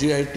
JIT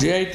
JIT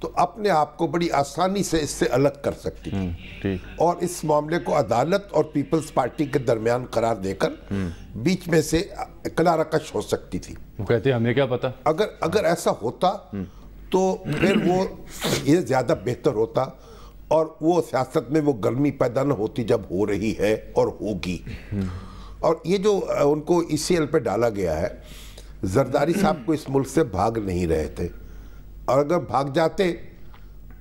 تو اپنے آپ کو بڑی آسانی سے اس سے الگ کر سکتی تھی اور اس معاملے کو عدالت اور پیپلز پارٹی کے درمیان قرار دے کر بیچ میں سے کنارہ کش ہو سکتی تھی. وہ کہتے ہیں ہمیں کیا پتا. اگر ایسا ہوتا تو پھر وہ یہ زیادہ بہتر ہوتا اور وہ سیاست میں وہ گرمی پیدا نہ ہوتی جب ہو رہی ہے اور ہوگی. اور یہ جو ان کو ECL پہ ڈالا گیا ہے, زرداری صاحب کو اس ملک سے بھاگ نہیں رہے تھے, اور اگر بھاگ جاتے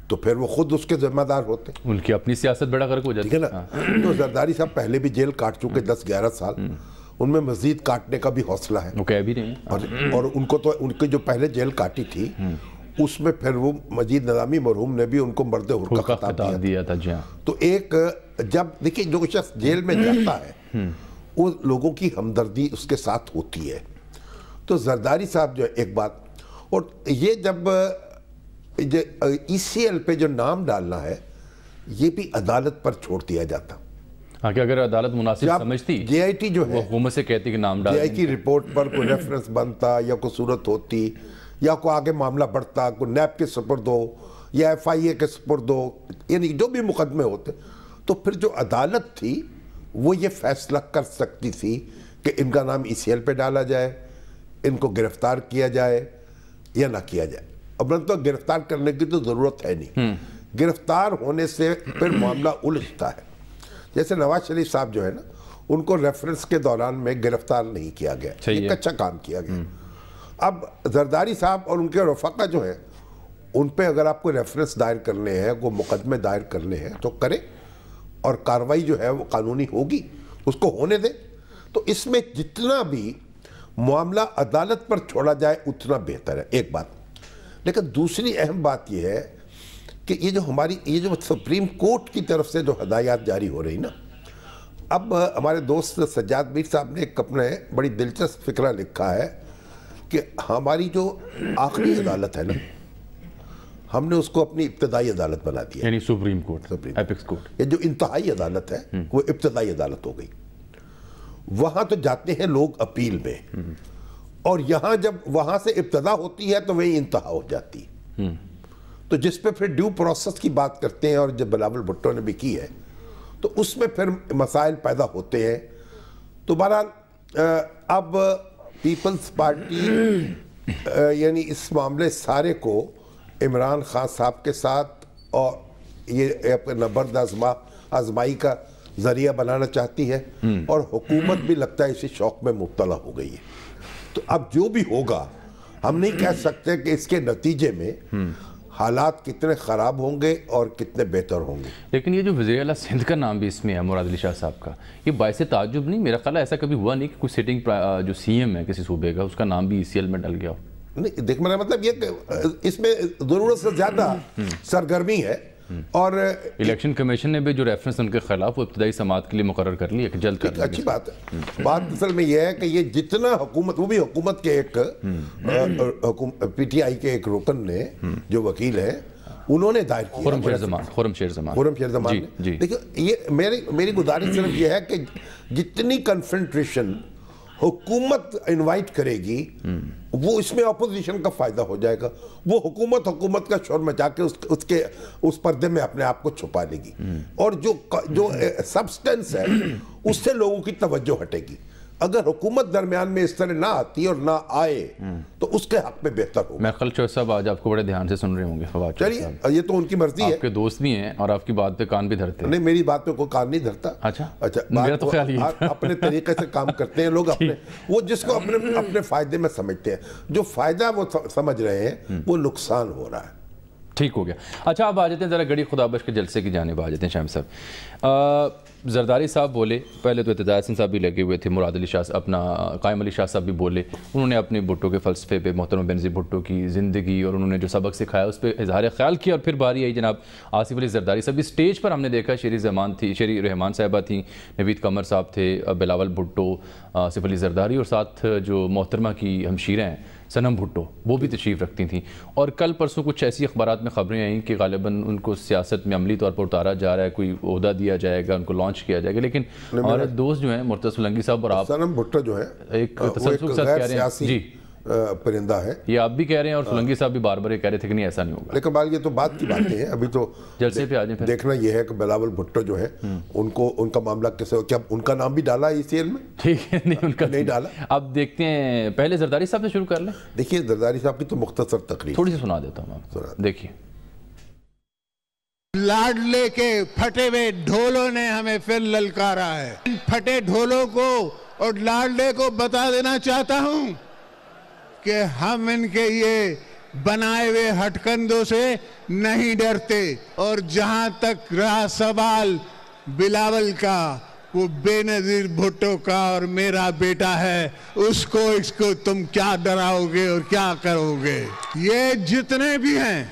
تو پھر وہ خود اس کے ذمہ دار ہوتے. ان کی اپنی سیاست بڑا غرق ہو جاتی ہے نا. تو زرداری صاحب پہلے بھی جیل کاٹ چکے 10-11 سال, ان میں مزید کاٹنے کا بھی حوصلہ ہے. وہ کہہ بھی نہیں ہیں. اور ان کو تو ان کی جو پہلے جیل کاٹی تھی اس میں پھر وہ مجید نظامی مرحوم نے بھی ان کو مرد حرکہ خطاب دیا تھا. تو ایک جب دیکھیں جو شخص جیل میں جاتا ہے وہ لوگوں کی ہمدردی اس کے ساتھ ہوتی ہے. تو زرداری صاحب جو ایک بات, اور یہ جب ECL پہ جو نام ڈالنا ہے یہ بھی عدالت پر چھوڑ دیا جاتا. ہاں کہ اگر عدالت مناسب سمجھتی JIT جو ہے حکومت سے کہتی کہ نام ڈال JIT کی رپورٹ پر کوئی ریفرنس بنتا یا کوئی صورت ہوتی یا کوئی آگے معاملہ بڑھتا, کوئی نیب کے سپرد ہو یا FIA کے سپرد ہو, یعنی جو بھی مقدمے ہوتے, تو پھر جو عدالت تھی وہ یہ فیصلہ کر سکتی تھی کہ ان کا نام ECL پہ ڈالا جائے, ان کو گرفتار کیا جائے یا نہ کیا جائے. اب تو گرفتار کرنے کی تو ضرورت ہے نہیں, گرفتار ہونے سے پھر معاملہ الجھتا ہے. جیسے نواز شریف صاحب جو ہے نا, ان کو ریفرنس کے دوران میں گرفتار نہیں کیا گیا, ایک اچھا کام کیا گیا. اب زرداری صاحب اور ان کے رفقا جو ہیں ان پہ اگر آپ کو ریفرنس دائر کرنے ہیں, وہ مقدمے دائر کرنے ہیں تو کریں, اور کارروائی جو ہے وہ قانونی ہوگی, اس کو ہونے دیں. تو اس میں جتنا بھی معاملہ عدالت پر چھوڑا جائے اتنا بہتر ہے, ایک بات. لیکن دوسری اہم بات یہ ہے کہ یہ جو سپریم کورٹ کی طرف سے جو ہدایات جاری ہو رہی نا, اب ہمارے دوست سجاد میر صاحب نے ایک اپنے بڑی دلچسپ فکرہ لکھا ہے کہ ہماری جو آخری عدالت ہے نا, ہم نے اس کو اپنی ابتدائی عدالت بنا دیا, یعنی سپریم کورٹ, ایپکس کورٹ. یہ جو انتہائی عدالت ہے وہ ابتدائی عدالت ہو گئی. وہاں تو جاتے ہیں لوگ اپیل میں, اور یہاں جب وہاں سے ابتدا ہوتی ہے تو وہی انتہا ہو جاتی. تو جس پہ پھر ڈیو پروسیس کی بات کرتے ہیں, اور جب بلاول بھٹو نے بھی کی ہے, تو اس میں پھر مسائل پیدا ہوتے ہیں. تو بہرحال اب پیپلز پارٹی یعنی اس معاملے سارے کو عمران خان صاحب کے ساتھ اور یہ نبرد آزمائی کا ذریعہ بنانا چاہتی ہے, اور حکومت بھی لگتا ہے اسی شوق میں مبتلا ہو گئی ہے. تو اب جو بھی ہوگا ہم نہیں کہہ سکتے کہ اس کے نتیجے میں حالات کتنے خراب ہوں گے اور کتنے بہتر ہوں گے. لیکن یہ جو وزیر اعلیٰ سندھ کا نام بھی اس میں ہے, مراد علی شاہ صاحب کا, یہ باعث تعجب نہیں؟ میرا خیال ہے ایسا کبھی ہوا نہیں کہ کوئی سٹنگ جو CM ہے کسی صوبے کا, اس کا نام بھی ECL میں ڈل گیا ہو. نہیں, دیکھ میرا مطلب یہ کہ اس میں ضرورت سے زیادہ سرگرمی ہے, اور الیکشن کمیشن نے بھی جو ریفرنس ان کے خلاف وہ ابتدائی سماعت کے لیے مقرر کر لی ہے کہ جلد کر. اچھی بات ہے. بات اصل میں یہ ہے کہ یہ جتنا حکومت, وہ بھی حکومت کے ایک PTI کے ایک رکن نے جو وکیل ہیں انہوں نے دائر کیا, خرم شیر زمان نے. دیکھو یہ میری گزارش صرف یہ ہے کہ جتنی کنفرنٹریشن حکومت انوائٹ کرے گی وہ اس میں اپوزیشن کا فائدہ ہو جائے گا. وہ حکومت کا شور مچا کے اس پردے میں اپنے آپ کو چھپا لے گی, اور جو سبسٹنس ہے اس سے لوگوں کی توجہ ہٹے گی. اگر حکومت درمیان میں اس طرح نہ آتی اور نہ آئے تو اس کے حق میں بہتر ہوگا. میں خل چوہد صاحب آج آپ کو بڑے دھیان سے سن رہے ہوں گے. چلیے, یہ تو ان کی مرضی ہے, آپ کے دوست بھی ہیں اور آپ کی بات پہ کان بھی دھرتے ہیں. نہیں, میری بات پہ کوئی کان نہیں دھرتا. اچھا, میرا تو خیال یہ اپنے طریقے سے کام کرتے ہیں لوگ, اپنے وہ جس کو اپنے فائدے میں سمجھتے ہیں. جو فائدہ وہ سمجھ رہے ہیں وہ نقصان ہو رہا ہے. ٹھیک ہو گیا. اچھا, آپ آ جاتے ہیں ذرا گڑی خدابش کے جلسے کی جانب آ جاتے ہیں. شاہم صاحب, زرداری صاحب بولے, پہلے تو اعتدال حسن صاحب بھی لگے ہوئے تھے, مراد علی شاہ اپنا قائم علی شاہ صاحب بھی بولے, انہوں نے اپنے بھٹو کے فلسفے پہ, محترم بینظیر بھٹو کی زندگی اور انہوں نے جو سبق سکھایا اس پہ اظہار خیال کیا. اور پھر باری آئی جناب آصف علی زرداری صاحب. اسٹیج پر ہم نے دیکھا شیری رحمان صاحبہ تھیں, نوید قمر صاحب تھے, بلاول بھٹو, آصف علی زرداری, اور ساتھ جو محترمہ کی ہمشیرہ ہیں صنم بھٹو, وہ بھی تشریف رکھتی تھیں. اور کل پرسوں کچھ ایسی اخبارات میں خبریں آئیں کہ غالباً ان کو سیاست میں عملی طور پر اتارا جا رہا ہے, کوئی عہدہ دیا جائے گا, ان کو لانچ کیا جائے گا. لیکن ہمارے دوست جو ہیں مرتضی سولنگی صاحب اور آپ صنم بھٹو جو ہے ایک تسلسل کے ساتھ کہہ رہے ہیں جی پرندہ ہے. یہ آپ بھی کہہ رہے ہیں اور سولنگی صاحب بھی بار بار یہ کہہ رہے تھے کہ نہیں ایسا نہیں ہوگا. لیکن بال یہ تو بات کی باتیں ہیں, ابھی تو جلسے پہ آ جائیں. دیکھنا یہ ہے کہ بلاول بھٹو جو ہے ان کا معاملہ کیسے ہو, کیا ان کا نام بھی ڈالا ہے ECL میں؟ ٹھیک ہے, نہیں ان کا نہیں ڈالا. اب دیکھتے ہیں, پہلے زرداری صاحب سے شروع کر لیں. دیکھیے زرداری صاحب کی تو مختصر تقریر تھوڑی سی سنا دیتا ہوں آپ, دیکھیے. لاڈلے کے پھٹے ہوئے ڈھولوں نے ہمیں پھر للکارا ہے. ان پھٹے ڈھولوں کو اور لاڈلے کو بتا دینا چاہتا ہوں کہ ہم ان کے یہ بنائے ہوئے ہٹ کندوں سے نہیں ڈرتے. اور جہاں تک رہا سوال بلاول کا, وہ بے نظیر بھٹو کا اور میرا بیٹا ہے, اس کو تم کیا ڈراؤ گے اور کیا کرو گے. یہ جتنے بھی ہیں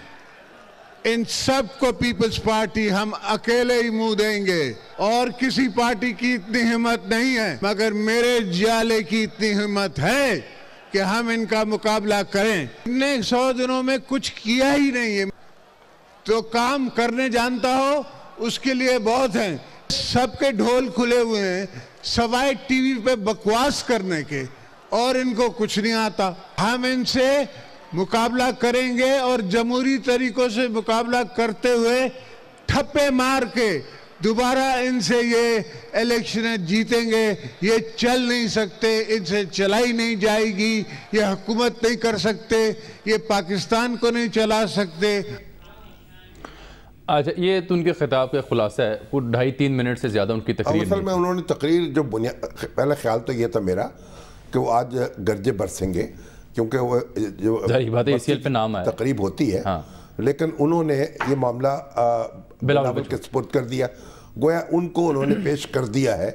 ان سب کو پیپلز پارٹی ہم اکیلے ہی منہ دیں گے, اور کسی پارٹی کی اتنی ہمت نہیں ہے, مگر میرے جالے کی اتنی ہمت ہے کہ ہم ان کا مقابلہ کریں. ہم نے 100 دنوں میں کچھ کیا ہی نہیں ہے, تو کام کرنے جانتا ہو اس کے لیے بہت ہیں. سب کے ڈھول کھلے ہوئے ہیں سوائے ٹی وی پہ بکواس کرنے کے, اور ان کو کچھ نہیں آتا. ہم ان سے مقابلہ کریں گے اور جمہوری طریقوں سے مقابلہ کرتے ہوئے ٹھپے مار کے دوبارہ ان سے یہ الیکشنیں جیتیں گے. یہ چل نہیں سکتے, ان سے چلائی نہیں جائے گی, یہ حکومت نہیں کر سکتے, یہ پاکستان کو نہیں چلا سکتے. اچھا, یہ تو ان کے خطاب کا خلاصہ ہے, وہ 2.5-3 منٹ سے زیادہ ان کی تقریر. اصل میں انہوں نے تقریر جو پہلے خیال تو یہ تھا میرا کہ وہ آج گرجے برسیں گے, کیونکہ وہ جو پہ نام آیا تقریب ہوتی ہے, لیکن انہوں نے یہ معاملہ بلاول کے سپرد کر دیا. گویا ان کو انہوں نے پیش کر دیا ہے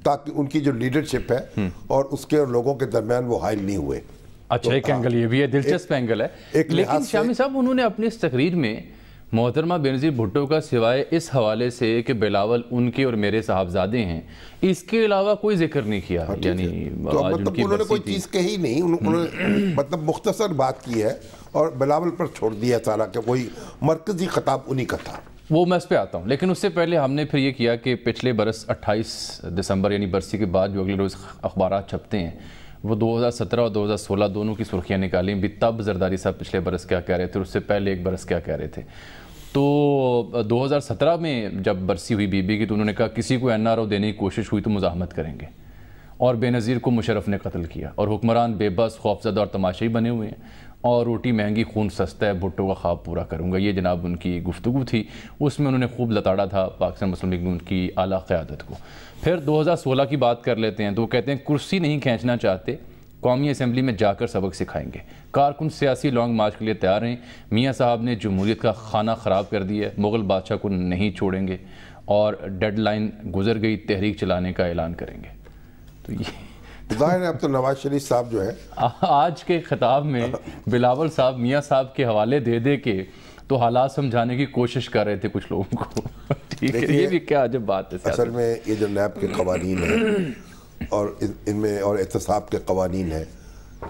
تاکہ ان کی جو لیڈرشپ ہے اور اس کے لوگوں کے درمیان وہ حائل نہیں ہوئے. اچھا, ایک اینگل یہ بھی ہے, دلچسپ اینگل ہے. لیکن شامی صاحب انہوں نے اپنی اس تقریر میں محترمہ بینظیر بھٹو کا سوائے اس حوالے سے کہ بلاول ان کے اور میرے صاحبزادے ہیں, اس کے علاوہ کوئی ذکر نہیں کیا. یعنی انہوں نے کوئی چیز کہی نہیں, انہوں نے مطلب مختصر بات کی ہے اور بلاول پر چھوڑ دیا سارا کہ کوئی مرکزی خطاب انہی کا تھا. وہ میں اس پہ آتا ہوں, لیکن اس سے پہلے ہم نے پھر یہ کیا کہ پچھلے برس 28 دسمبر یعنی برسی کے بعد جو اگلے روز اخبارات چھپتے ہیں وہ 2017 اور 2016 دونوں کی سرخیاں نکالیں بھی. تب زرداری صاحب پچھلے برس کیا کہہ رہے تھے, اس سے پہلے ایک برس کیا کہہ رہے تھے. تو 2017 میں جب برسی ہوئی بی بی کی تو انہوں نے کہا کسی کو NRO دینے کی کوشش ہوئی تو مزاحمت کریں گے, اور بے نظیر کو مشرف نے قتل کیا, اور حکمران بے بس, خوفزدہ اور تماشائی بنے ہوئے ہیں, اور روٹی مہنگی خون سستا ہے, بھٹو کا خواب پورا کروں گا. یہ جناب ان کی گفتگو تھی, اس میں انہوں نے خوب لتاڑا تھا پاکستان مسلم لیگ نون کی اعلیٰ قیادت کو. پھر 2016 کی بات کر لیتے ہیں تو وہ کہتے ہیں کرسی نہیں کھینچنا چاہتے, قومی اسمبلی میں جا کر سبق سکھائیں گے. کارکن سیاسی لانگ مارچ کے لیے تیار ہیں. میاں صاحب نے جمہوریت کا خانہ خراب کر دیا ہے, مغل بادشاہ کو نہیں چھوڑیں گے, اور ڈیڈ لائن گزر گئی, تحریک چلانے کا اعلان کریں گے. تو یہ ظاہر ہے اب تو نواز شریف صاحب جو ہے آج کے خطاب میں بلاول صاحب میاں صاحب کے حوالے دے دے کے تو حالات سمجھانے کی کوشش کر رہے تھے کچھ لوگوں کو. ٹھیک ہے, یہ بھی کیا عجب بات ہے. اصل میں یہ جو نیب کے قوانین ہیں اور ان میں اور احتساب کے قوانین ہیں,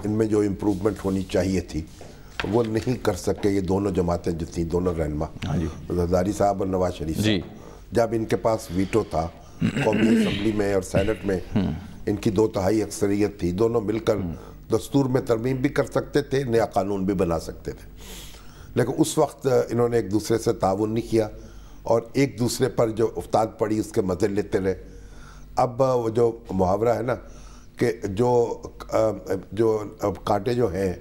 ان میں جو امپروومنٹ ہونی چاہیے تھی وہ نہیں کر سکے یہ دونوں جماعتیں جو تھیں, دونوں رہنما زرداری صاحب اور نواز شریف صاحب. جب ان کے پاس ویٹو تھا قومی اسمبلی میں اور سینٹ میں, ان کی 2/3 اکثریت تھی, دونوں مل کر دستور میں ترمیم بھی کر سکتے تھے, نیا قانون بھی بنا سکتے تھے. لیکن اس وقت انہوں نے ایک دوسرے سے تعاون نہیں کیا اور ایک دوسرے پر جو افتاد پڑی اس کے مزے لیتے رہے. اب وہ جو محاورہ ہے نا کہ جو کانٹے جو ہیں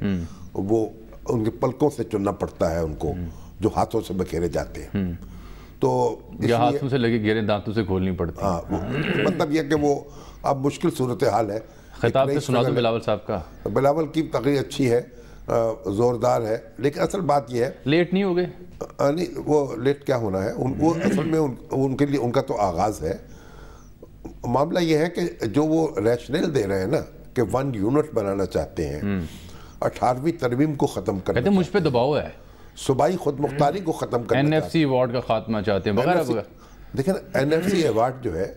وہ ان کے پلکوں سے چننا پڑتا ہے ان کو, جو ہاتھوں سے بکھیرے جاتے ہیں. تو ہاتھوں سے لگے گہرے دانتوں سے کھولنی پڑتی. ہاں, مطلب یہ کہ وہ اب مشکل صورتحال ہے. خطاب پہ سنا دو بلاول صاحب کا. بلاول کی تقریر اچھی ہے, زوردار ہے, لیکن اصل بات یہ ہے لیٹ نہیں ہو گئے. نہیں, وہ لیٹ کیا ہونا ہے, وہ اصل میں ان کے لیے ان کا تو آغاز ہے. معاملہ یہ ہے کہ جو وہ ریشنل دے رہے ہیں نا کہ 1 یونٹ بنانا چاہتے ہیں, 18ویں ترمیم کو ختم کرنا, کہتے ہیں مجھ پہ دباؤ ہے, صوبائی خود مختاری کو ختم کرنا, NFC ایوارڈ کا خاتمہ چاہتے ہیں وغیرہ وغیرہ. دیکھیں NFC ایوارڈ جو ہے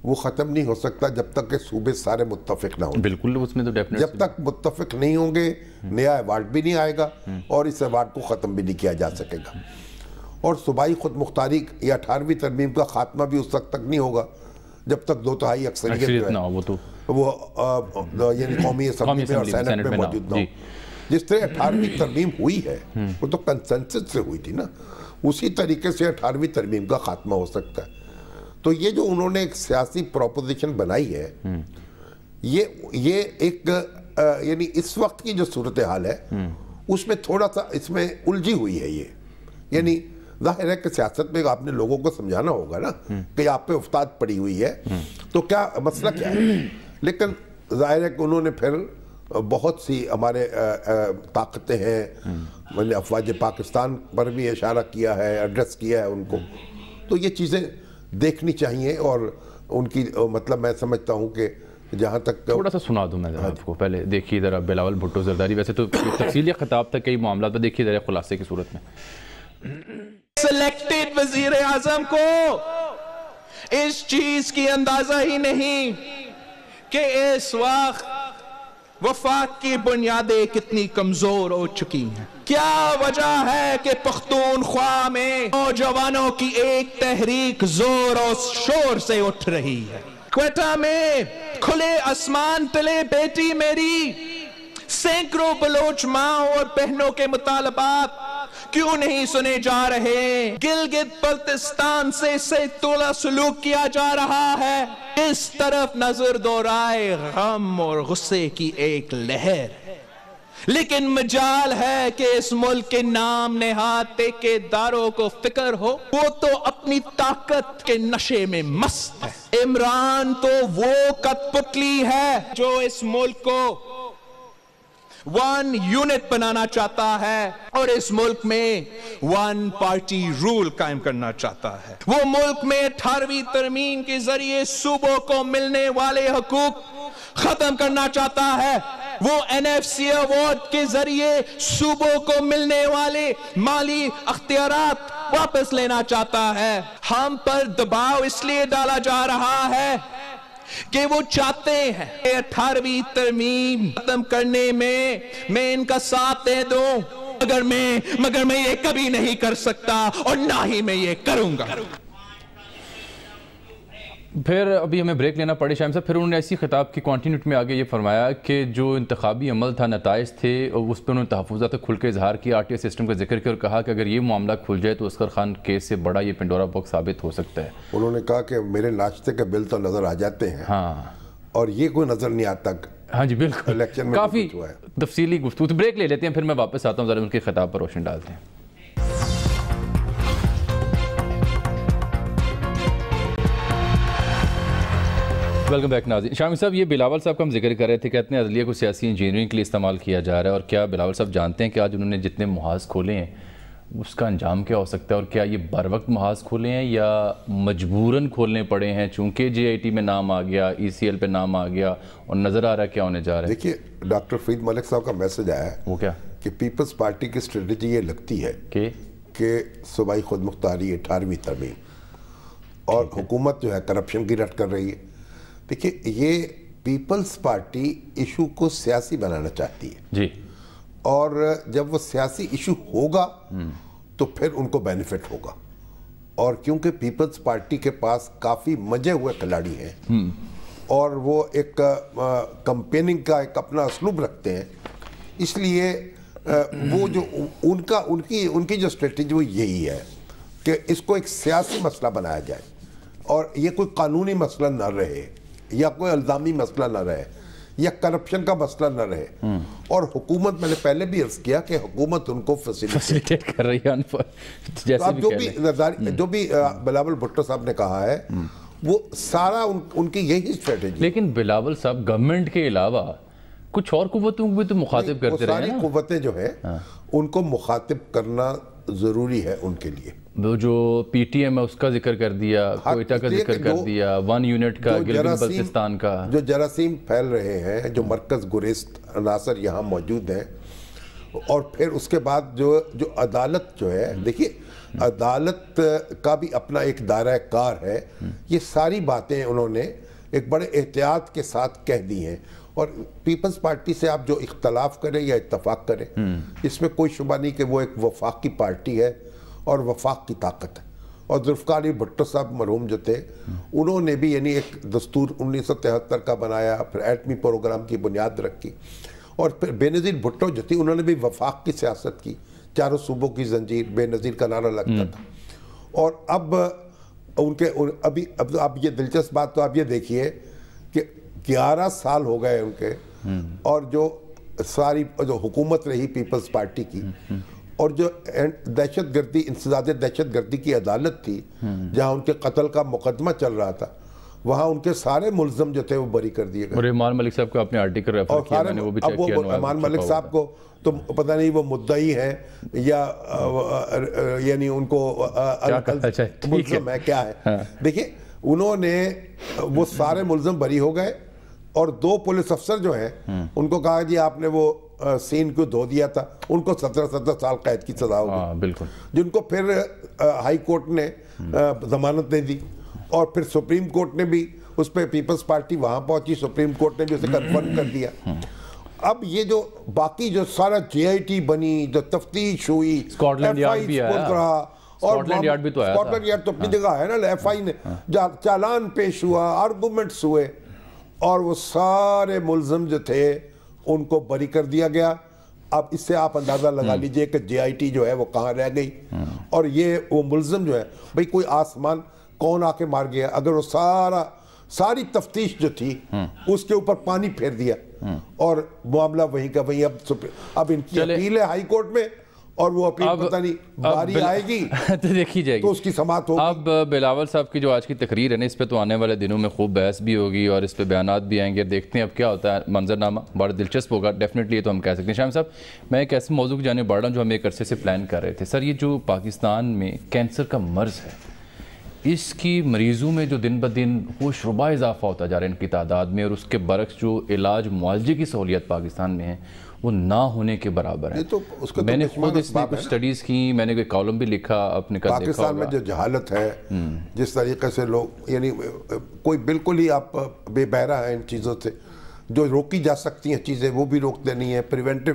وہ ختم نہیں ہو سکتا جب تک کہ صوبے سارے متفق نہ ہوں. بالکل, اس میں تو ڈیفینیٹلی جب تک متفق نہیں ہوں گے نیا ایوارڈ بھی نہیں آئے گا اور اس ایوارڈ کو ختم بھی نہیں کیا جا سکے گا. اور صوبائی خود مختاری یا 18ویں ترمیم کا خاتمہ بھی اس وقت تک نہیں ہوگا جب تک 2/3 اکثریت نہ ہو. وہ تو وہ یعنی قومی اسمبلی میں اور سینٹ میں موجود نہ ہو. جس طرح 18ویں ترمیم ہوئی ہے وہ تو کنسنسس سے ہوئی تھی نا, اسی طریقے سے 18ویں ترمیم کا خاتمہ ہو سکتا ہے. تو یہ جو انہوں نے ایک سیاسی پروپوزیشن بنائی ہے, یہ ایک یعنی اس وقت کی جو صورتحال ہے اس میں تھوڑا سا اس میں الجھی ہوئی ہے. یہ یعنی ظاہر ہے کہ سیاست میں آپ نے لوگوں کو سمجھانا ہوگا نا کہ آپ پہ افتاد پڑی ہوئی ہے تو کیا مسئلہ کیا ہے, لیکن ظاہر ہے کہ انہوں نے پھر بہت سی ہمارے طاقتیں ہیں, افواج پاکستان پر بھی اشارہ کیا ہے, ایڈریس کیا ہے ان کو. تو یہ چیزیں دیکھنی چاہیے اور ان کی مطلب میں سمجھتا ہوں کہ جہاں تک تھوڑا سا سنا دوں میں آپ کو. پہلے دیکھیے ذرا بلاول بھٹو زرداری, ویسے تو تفصیلی خطاب تھا کئی معاملات پر, دیکھیے ذرا خلاصے کی صورت میں. سلیکٹڈ وزیر اعظم کو اس چیز کی اندازہ ہی نہیں کہ اس وقت وفاق کی بنیادیں کتنی کمزور ہو چکی ہیں. کیا وجہ ہے کہ پختونخوا میں نوجوانوں کی ایک تحریک زور اور شور سے اٹھ رہی ہے. کوئٹہ میں کھلے آسمان تلے بیٹی میری سینکڑوں بلوچ ماں اور بہنوں کے مطالبات کیوں نہیں سنے جا رہے؟ گلگت بلتستان سے تولا سلوک کیا جا رہا ہے. اس طرف نظر دورائے غم اور غصے کی ایک لہر, لیکن مجال ہے کہ اس ملک کے نام نہاد ٹھیکیداروں کو فکر ہو, وہ تو اپنی طاقت کے نشے میں مست ہے. عمران تو وہ کٹ پتلی ہے جو اس ملک کو ون یونٹ بنانا چاہتا ہے اور اس ملک میں ون پارٹی رول قائم کرنا چاہتا ہے. وہ ملک میں 18ویں ترمیم کے ذریعے صوبوں کو ملنے والے حقوق ختم کرنا چاہتا ہے. وہ NFC ایوارڈ کے ذریعے صوبوں کو ملنے والے مالی اختیارات واپس لینا چاہتا ہے. ہم پر دباؤ اس لیے ڈالا جا رہا ہے کہ وہ چاہتے ہیں 18ویں ترمیم ختم کرنے میں ان کا ساتھ دے دوں, مگر میں یہ کبھی نہیں کر سکتا اور نہ ہی میں یہ کروں گا. پھر ابھی ہمیں بریک لینا پڑے شاہم صاحب. پھر انہوں نے ایسی خطاب کی کنٹینیوٹی میں آگے یہ فرمایا کہ جو انتخابی عمل تھا, نتائج تھے, اس پہ انہوں نے تحفظات کھل کے اظہار کیا, RTI سسٹم کا ذکر کیا اور کہا کہ اگر یہ معاملہ کھل جائے تو اسکر خان کیس سے بڑا یہ پنڈورا باکس ثابت ہو سکتا ہے. انہوں نے کہا کہ میرے ناشتے کے بل تو نظر آ جاتے ہیں, ہاں, اور یہ کوئی نظر نہیں آتا. ہاں جی بالکل, الیکشن میں کافی تفصیلی گفتگو. بریک لے لیتے ہیں, پھر میں واپس آتا ہوں, ذرا ان کے خطاب پر روشن ڈالتے ہیں. ویلکم بیک ناظرین. شامی صاحب, یہ بلاول صاحب کا ہم ذکر کر رہے تھے, کہتے ہیں عدلیہ کو سیاسی انجینئرنگ کے لیے استعمال کیا جا رہا ہے, اور کیا بلاول صاحب جانتے ہیں کہ آج انہوں نے جتنے محاذ کھولے ہیں اس کا انجام کیا ہو سکتا ہے, اور کیا یہ بر وقت محاذ کھولے ہیں یا مجبوراً کھولنے پڑے ہیں چونکہ JIT میں نام آ گیا, ECL پہ نام آ گیا, اور نظر آ رہا ہے کیا ہونے جا رہا ہے؟ دیکھیے, ڈاکٹر فرید ملک صاحب کا میسج آیا ہے, وہ کیا کہ پیپلز پارٹی کی اسٹریٹجی یہ لگتی ہے کہ صوبائی خود مختاری 18ویں ترمیم, اور حکومت جو ہے کرپشن کی رٹ کر رہی ہے. دیکھیے, یہ پیپلز پارٹی ایشو کو سیاسی بنانا چاہتی ہے جی, اور جب وہ سیاسی ایشو ہوگا تو پھر ان کو بینیفٹ ہوگا. اور کیونکہ پیپلز پارٹی کے پاس کافی مجے ہوئے کھلاڑی ہیں اور وہ ایک کمپیننگ کا ایک اپنا اسلوب رکھتے ہیں, اس لیے وہ جو ان کی جو اسٹریٹجی وہ یہی ہے کہ اس کو ایک سیاسی مسئلہ بنایا جائے, اور یہ کوئی قانونی مسئلہ نہ رہے, یا کوئی الزامی مسئلہ نہ رہے, یا کرپشن کا مسئلہ نہ رہے. اور حکومت, میں نے پہلے بھی عرض کیا کہ حکومت ان کو فیسیلیٹیٹ کر رہی ہے. جو بھی بلاول بھٹو صاحب نے کہا ہے وہ سارا ان کی یہی اسٹریٹجی. لیکن بلاول صاحب گورنمنٹ کے علاوہ کچھ اور قوتوں کو بھی تو مخاطب کرتے رہے ہیں. ساری قوتیں جو ہیں ان کو مخاطب کرنا ضروری ہے ان کے لیے. وہ جو PTM ہے اس کا ذکر کر دیا, کوئٹہ کا ذکر کر دیا, ون یونٹ کا, گلگت بلتستان کا, جو جراثیم پھیل رہے ہیں, جو مرکز گریز عناصر یہاں موجود ہیں, اور پھر اس کے بعد جو عدالت جو ہے, دیکھیے عدالت کا بھی اپنا ایک دائرہ کار ہے. یہ ساری باتیں انہوں نے ایک بڑے احتیاط کے ساتھ کہہ دی ہیں, اور پیپلز پارٹی سے آپ جو اختلاف کریں یا اتفاق کریں, اس میں کوئی شبہ نہیں کہ وہ ایک وفاق کی پارٹی ہے اور وفاق کی طاقت ہے, اور ذوالفقار علی بھٹو صاحب مرحوم جو تھے انہوں نے بھی یعنی ایک دستور 1973 کا بنایا، پھر ایٹمی پروگرام کی بنیاد رکھی، اور پھر بے نظیر بھٹو جو تھی انہوں نے بھی وفاق کی سیاست کی، چاروں صوبوں کی زنجیر، بے نظیر کا نعرہ لگتا تھا. اور اب ان کے اب یہ دلچسپ بات تو آپ یہ دیکھیے کہ 11 سال ہو گئے ان کے، اور جو ساری جو حکومت رہی پیپلز پارٹی کی، اور جو دہشت گردی انسداد دہشت گردی کی عدالت تھی جہاں ان کے قتل کا مقدمہ چل رہا تھا، وہاں ان کے سارے ملزم جو تھے وہ بری کر دیے گئے. اور امان ملک صاحب کو اپنے آرٹیکل ریفر کیا، میں نے وہ بھی چیک کیا. اب امان ملک صاحب کو تو پتہ نہیں وہ مدعی ہیں یا یعنی ان کو ملزم ہے کیا ہے. دیکھیں انہوں نے وہ سارے ملزم بری ہو گئے، اور 2 پولیس افسر جو ہیں ان کو کہا جی آپ نے وہ سین کو دھو دیا تھا، ان کو 17 سال قید کی سزا ہوگی، بالکل، جن کو پھر ہائی کورٹ نے ضمانت دے دی، اور پھر سپریم کورٹ نے بھی اس پہ پیپلز پارٹی وہاں پہنچی، سپریم کورٹ نے بھی اسے کنفرم کر دیا. اب یہ جو باقی جو سارا جے آئی ٹی بنی، جو تفتیش ہوئی، اسکاٹ یارڈ بھی آیا، اسکاٹ یارڈ بھی تو آیا تھا، اسکاٹ یارڈ تو اپنی جگہ ہے نا، ایف آئی نے چالان پیش ہوا، آرگومنٹس ہوئے، اور وہ سارے ملزم جو تھے ان کو بری کر دیا گیا. اب اس سے آپ اندازہ لگا لیجئے کہ جے آئی ٹی جو ہے وہ کہاں رہ گئی. اور یہ وہ ملزم جو ہے بھئی کوئی آسمان کون آ کے مار گیا؟ اگر وہ ساری تفتیش جو تھی اس کے اوپر پانی پھیر دیا، اور معاملہ وہیں کا وہیں. اب ان کی اپیل ہے ہائی کورٹ میں، اور وہ اپیل پتہ نہیں باری آئے گی تو دیکھی جائے گی، تو اس کی سماعت ہوگی. اب بلاول صاحب کی جو آج کی تقریر ہے نا، اس پہ تو آنے والے دنوں میں خوب بحث بھی ہوگی اور اس پہ بیانات بھی آئیں گے. دیکھتے ہیں اب کیا ہوتا ہے. منظرنامہ بڑا دلچسپ ہوگا ڈیفینیٹلی، یہ تو ہم کہہ سکتے ہیں. شاہم صاحب میں ایک ایسے موضوع کی جانب بڑھ رہا ہوں جو ہم ایک عرصے سے پلان کر رہے تھے. سر یہ جو پاکستان میں کینسر کا مرض ہے، اس کی مریضوں میں جو دن بدن ہوش ربا اضافہ ہوتا جا رہا ہے ان کی تعداد میں، اور اس کے برعکس جو علاج معالجے کی سہولیت پاکستان میں ہے وہ نہ ہونے کے برابر ہے. میں نے خود اس میں کچھ سٹڈیز کی، میں نے کوئی کالم بھی لکھا اپنے کا. پاکستان میں جو جہالت ہے، جس طریقے سے لوگ یعنی کوئی بالکل ہی آپ بے بہرا ہے ان چیزوں سے، جو روکی جا سکتی ہیں چیزیں وہ بھی روک دینی ہے. پریونٹیو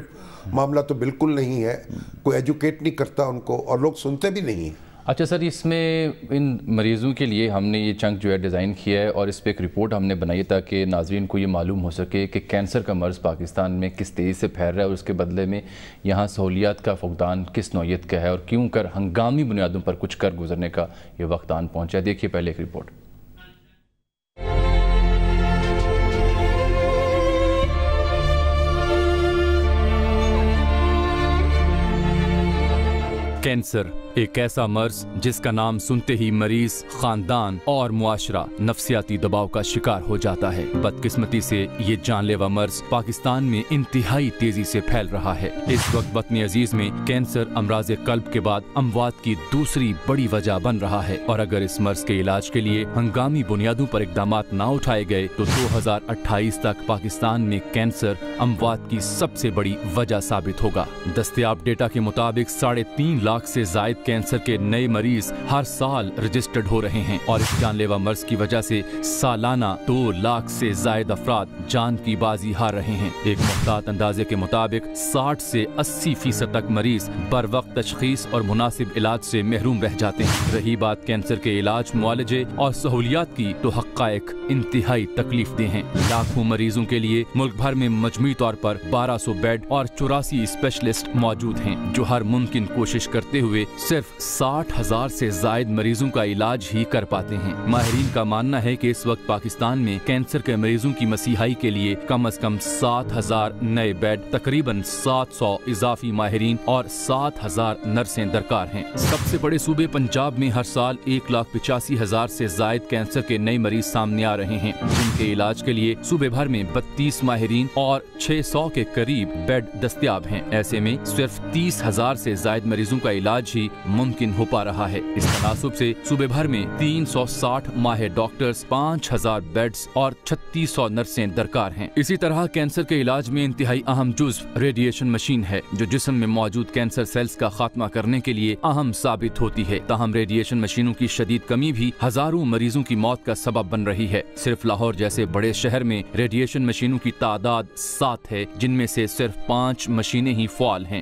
معاملہ تو بالکل نہیں ہے، کوئی ایجوکیٹ نہیں کرتا ان کو، اور لوگ سنتے بھی نہیں ہیں. اچھا سر، اس میں ان مریضوں کے لیے ہم نے یہ چنک جو ہے ڈیزائن کیا ہے، اور اس پہ ایک رپورٹ ہم نے بنائی تاکہ ناظرین کو یہ معلوم ہو سکے کہ کینسر کا مرض پاکستان میں کس تیزی سے پھیل رہا ہے، اور اس کے بدلے میں یہاں سہولیات کا فقدان کس نوعیت کا ہے، اور کیوں کر ہنگامی بنیادوں پر کچھ کر گزرنے کا یہ وقت آن پہنچا ہے. دیکھیے پہلے ایک رپورٹ. کینسر ایک ایسا مرض جس کا نام سنتے ہی مریض، خاندان اور معاشرہ نفسیاتی دباؤ کا شکار ہو جاتا ہے. بدقسمتی سے یہ جان لیوا مرض پاکستان میں انتہائی تیزی سے پھیل رہا ہے. اس وقت وطن عزیز میں کینسر امراض قلب کے بعد اموات کی دوسری بڑی وجہ بن رہا ہے، اور اگر اس مرض کے علاج کے لیے ہنگامی بنیادوں پر اقدامات نہ اٹھائے گئے تو 2028 تک پاکستان میں کینسر اموات کی سب سے بڑی وجہ ثابت ہوگا. دستیاب ڈیٹا کے مطابق 3.5 لاکھ سے زائد کینسر کے نئے مریض ہر سال رجسٹرڈ ہو رہے ہیں، اور اس جان لیوا مرض کی وجہ سے سالانہ 2 لاکھ سے زائد افراد جان کی بازی ہار رہے ہیں. ایک محتاط اندازے کے مطابق 60 سے 80% تک مریض بر وقت تشخیص اور مناسب علاج سے محروم رہ جاتے ہیں. رہی بات کینسر کے علاج، معالجے اور سہولیات کی، تو حقائق انتہائی تکلیف دہ ہیں. لاکھوں مریضوں کے لیے ملک بھر میں مجموعی طور پر 1200 بیڈ اور 84 اسپیشلسٹ موجود ہیں، جو ہر ممکن کوشش کرتے ہوئے صرف 60,000 سے زائد مریضوں کا علاج ہی کر پاتے ہیں. ماہرین کا ماننا ہے کہ اس وقت پاکستان میں کینسر کے مریضوں کی مسیحائی کے لیے کم از کم 7,000 نئے بیڈ، تقریباً 700 اضافی ماہرین اور 7,000 نرسیں درکار ہیں. سب سے بڑے صوبے پنجاب میں ہر سال 1,85,000 سے زائد کینسر کے نئے مریض سامنے آ رہے ہیں، جن کے علاج کے لیے صوبے بھر میں 32 ماہرین اور 600 کے قریب بیڈ دستیاب ہیں. ایسے میں صرف 30,000 سے زائد مریضوں کا علاج ہی ممکن ہو پا رہا ہے. اس تناسب سے صوبے بھر میں 360 ماہر ڈاکٹرز، 5,000 بیڈز اور 3600 نرسیں درکار ہیں. اسی طرح کینسر کے علاج میں انتہائی اہم جزو ریڈیشن مشین ہے، جو جسم میں موجود کینسر سیلز کا خاتمہ کرنے کے لیے اہم ثابت ہوتی ہے. تاہم ریڈیشن مشینوں کی شدید کمی بھی ہزاروں مریضوں کی موت کا سبب بن رہی ہے. صرف لاہور جیسے بڑے شہر میں ریڈیشن مشینوں کی تعداد 7 ہے، جن میں سے صرف 5 مشینیں ہی فعال ہیں.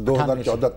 2014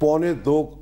2.25